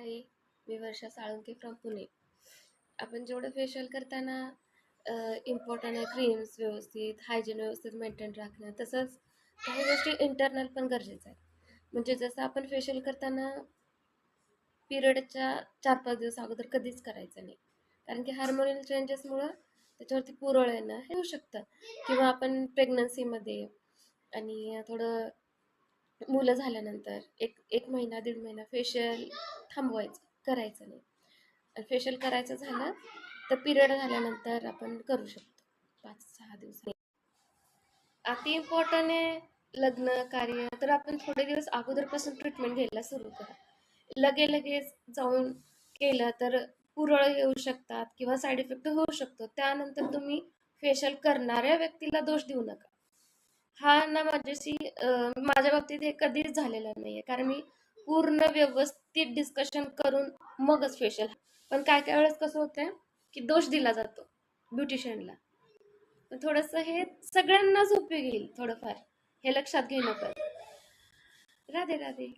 हाय, मी वर्षा Salunke from Pune. आपण जेवढं facial करताना इम्पॉर्टंट आहे क्रीम्स व्यवस्थित, हायजीन व्यवस्थित मेंटेन राखणं, तसंच काही गोष्टी इंटरनल पण गरजेचं आहे. म्हणजे जसं आपण फेशियल करताना पिरियडच्या 4-5 दिवस अगोदर कधीच करायचं नाही. कारण की हार्मोनल चेंजेसमुळं त्याच्यावरती पुरळ येणं हे होऊ शकतं. किंवा आपण प्रेग्नन्सीमध्ये आणि थोडं मुलं झाल्यानंतर एक एक महिना 1.5 महिना फेशियल थांबवायचं, करायचं नाही. आणि फेशियल करायचं झालं तर पिरियड झाल्यानंतर आपण करू शकतो 5-6 दिवसांनी. अति इम्पॉर्टंट आहे लग्न कार्य, तर आपण थोडे दिवस अगोदरपासून ट्रीटमेंट घ्यायला सुरू करा. लगेच जाऊन केलं तर पुरळ येऊ शकतात किंवा साईड इफेक्ट होऊ शकतो. त्यानंतर तुम्ही फेशियल करणाऱ्या व्यक्तीला दोष देऊ नका. हा ना माझ्याशी माझ्या बाबतीत हे कधीच झालेलं नाहीये, कारण मी पूर्ण व्यवस्थित डिस्कशन करून मगच फेशियल. पण काय काय वेळेस कसं होतंय की दोष दिला जातो ब्युटिशियनला. पण थोडंसं हे सगळ्यांनाच उपयोगी येईल थोडंफार, हे लक्षात घेणं पण. राधे राधे.